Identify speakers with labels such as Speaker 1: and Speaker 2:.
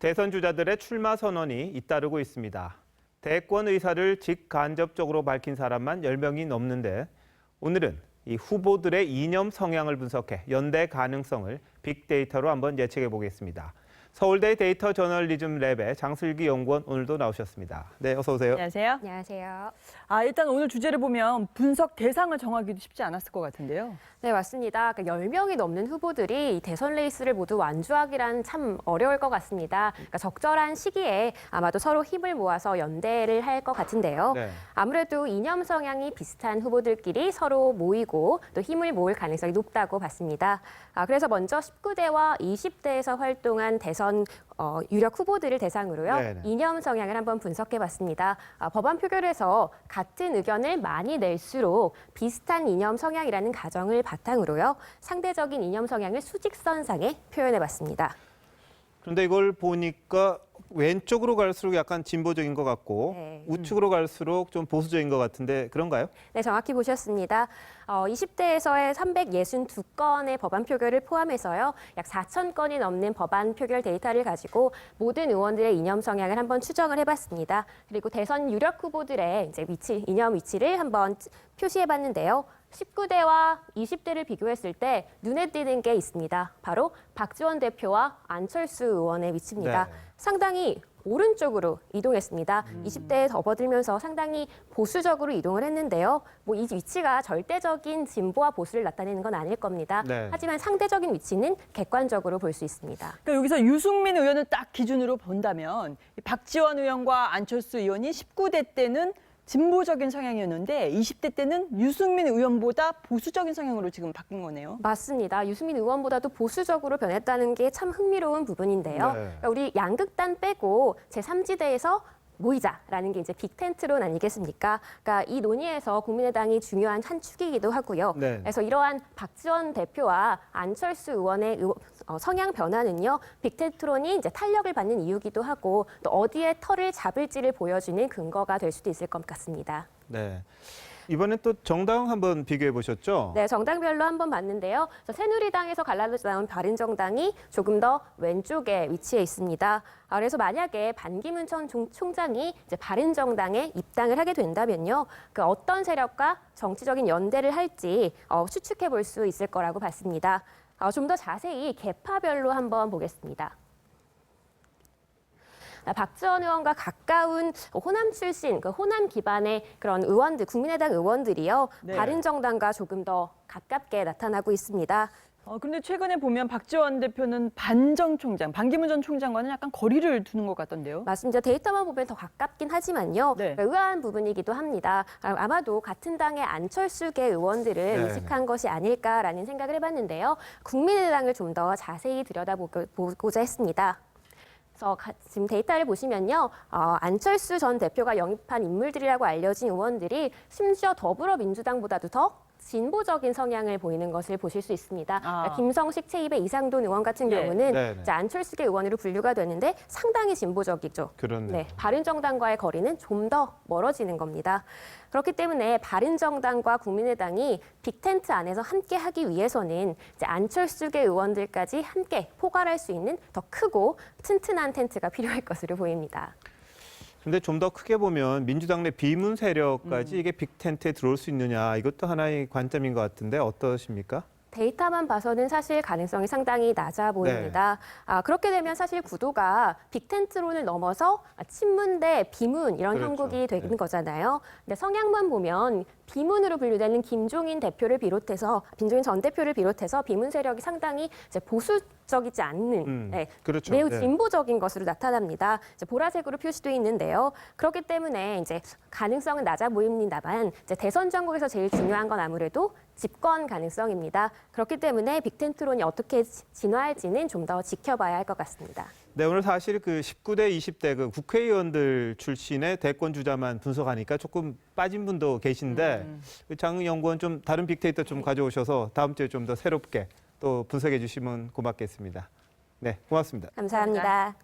Speaker 1: 대선 주자들의 출마 선언이 잇따르고 있습니다. 대권 의사를 직간접적으로 밝힌 사람만 10명이 넘는데 오늘은 이 후보들의 이념 성향을 분석해 연대 가능성을 빅데이터로 한번 예측해 보겠습니다. 서울대 데이터 저널리즘 랩의 장슬기 연구원 오늘도 나오셨습니다. 네, 어서 오세요.
Speaker 2: 안녕하세요.
Speaker 3: 안녕하세요.
Speaker 2: 일단 오늘 주제를 보면 분석 대상을 정하기도 쉽지 않았을 것 같은데요.
Speaker 3: 네, 맞습니다. 10명이 넘는 후보들이 이 대선 레이스를 모두 완주하기란 참 어려울 것 같습니다. 적절한 시기에 아마도 서로 힘을 모아서 연대를 할 것 같은데요.
Speaker 1: 네.
Speaker 3: 아무래도 이념 성향이 비슷한 후보들끼리 서로 모이고 또 힘을 모을 가능성이 높다고 봤습니다. 그래서 먼저 19대와 20대에서 활동한 대선 유력 후보들을 대상으로요.
Speaker 1: 네네.
Speaker 3: 이념 성향을 한번 분석해봤습니다. 법안 표결에서 같은 의견을 많이 낼수록 비슷한 이념 성향이라는 가정을 바탕으로요. 상대적인 이념 성향을 수직선상에 표현해봤습니다.
Speaker 1: 그런데 이걸 보니까 왼쪽으로 갈수록 약간 진보적인 것 같고
Speaker 3: 네.
Speaker 1: 우측으로 갈수록 좀 보수적인 것 같은데 그런가요?
Speaker 3: 네, 정확히 보셨습니다. 20대에서의 362건의 법안 표결을 포함해서요. 약 4,000건이 넘는 법안 표결 데이터를 가지고 모든 의원들의 이념 성향을 한번 추정을 해봤습니다. 그리고 대선 유력 후보들의 이제 이념 위치를 한번 표시해봤는데요. 19대와 20대를 비교했을 때 눈에 띄는 게 있습니다. 바로 박지원 대표와 안철수 의원의 위치입니다.
Speaker 1: 네.
Speaker 3: 상당히 오른쪽으로 이동했습니다. 20대에 접어들면서 상당히 보수적으로 이동을 했는데요. 이 위치가 절대적인 진보와 보수를 나타내는 건 아닐 겁니다.
Speaker 1: 네.
Speaker 3: 하지만 상대적인 위치는 객관적으로 볼 수 있습니다.
Speaker 2: 그러니까 여기서 유승민 의원을 딱 기준으로 본다면 박지원 의원과 안철수 의원이 19대 때는 진보적인 성향이었는데 20대 때는 유승민 의원보다 보수적인 성향으로 지금 바뀐 거네요.
Speaker 3: 맞습니다. 유승민 의원보다도 보수적으로 변했다는 게 참 흥미로운 부분인데요.
Speaker 1: 네.
Speaker 3: 그러니까 우리 양극단 빼고 제3지대에서 모이자라는 게 이제 빅텐트론 아니겠습니까? 그러니까 이 논의에서 국민의당이 중요한 한 축이기도 하고요.
Speaker 1: 네.
Speaker 3: 그래서 이러한 박지원 대표와 안철수 의원의 성향 변화는요, 빅텐트론이 이제 탄력을 받는 이유기도 하고 또 어디에 털을 잡을지를 보여주는 근거가 될 수도 있을 것 같습니다.
Speaker 1: 네. 이번엔 또 정당 한번 비교해 보셨죠?
Speaker 3: 네, 정당별로 한번 봤는데요. 새누리당에서 갈라져 나온 바른정당이 조금 더 왼쪽에 위치해 있습니다. 그래서 만약에 반기문 전 총장이 이제 바른정당에 입당을 하게 된다면요, 그 어떤 세력과 정치적인 연대를 할지 추측해 볼 수 있을 거라고 봤습니다. 좀 더 자세히 계파별로 한번 보겠습니다. 박지원 의원과 가까운 호남 출신, 그 호남 기반의 그런 의원들, 국민의당 의원들이요,
Speaker 2: 네.
Speaker 3: 바른정당과 조금 더 가깝게 나타나고 있습니다.
Speaker 2: 그런데 최근에 보면 박지원 대표는 반정 총장, 반기문 전 총장과는 약간 거리를 두는 것 같던데요.
Speaker 3: 맞습니다. 데이터만 보면 더 가깝긴 하지만요.
Speaker 2: 네.
Speaker 3: 의아한 부분이기도 합니다. 아마도 같은 당의 안철수계 의원들을
Speaker 1: 네.
Speaker 3: 의식한 것이 아닐까라는 생각을 해봤는데요. 국민의당을 좀 더 자세히 들여다보고자 했습니다. 그래서 지금 데이터를 보시면요. 안철수 전 대표가 영입한 인물들이라고 알려진 의원들이 심지어 더불어민주당보다도 더 진보적인 성향을 보이는 것을 보실 수 있습니다. 그러니까 김성식, 최입의 이상돈 의원 같은
Speaker 2: 예.
Speaker 3: 경우는
Speaker 1: 네네.
Speaker 3: 이제 안철수계 의원으로 분류가 되는데 상당히 진보적이죠.
Speaker 1: 그렇네요.
Speaker 3: 네, 바른정당과의 거리는 좀 더 멀어지는 겁니다. 그렇기 때문에 바른정당과 국민의당이 빅텐트 안에서 함께 하기 위해서는 이제 안철수계 의원들까지 함께 포괄할 수 있는 더 크고 튼튼한 텐트가 필요할 것으로 보입니다.
Speaker 1: 근데 좀 더 크게 보면 민주당 내 비문 세력까지 이게 빅텐트에 들어올 수 있느냐 이것도 하나의 관점인 것 같은데 어떠십니까?
Speaker 3: 데이터만 봐서는 사실 가능성이 상당히 낮아 보입니다. 그렇게 되면 사실 구도가 빅텐트론을 넘어서 친문 대 비문 이런
Speaker 1: 그렇죠.
Speaker 3: 형국이 되는
Speaker 1: 네.
Speaker 3: 거잖아요. 근데 성향만 보면 비문으로 분류되는 김종인 전 대표를 비롯해서 비문 세력이 상당히 이제 보수적이지 않는
Speaker 1: 그렇죠.
Speaker 3: 매우
Speaker 1: 네.
Speaker 3: 진보적인 것으로 나타납니다. 이제 보라색으로 표시되어 있는데요. 그렇기 때문에 이제 가능성은 낮아 보입니다만 이제 대선 전국에서 제일 중요한 건 아무래도 집권 가능성입니다. 그렇기 때문에 빅텐트론이 어떻게 진화할지는 좀 더 지켜봐야 할 것 같습니다.
Speaker 1: 네, 오늘 사실 그 19대, 20대 그 국회의원들 출신의 대권 주자만 분석하니까 조금 빠진 분도 계신데 장 연구원 좀 다른 빅데이터 좀 가져오셔서 다음 주에 좀 더 새롭게 또 분석해 주시면 고맙겠습니다. 네, 고맙습니다.
Speaker 3: 감사합니다.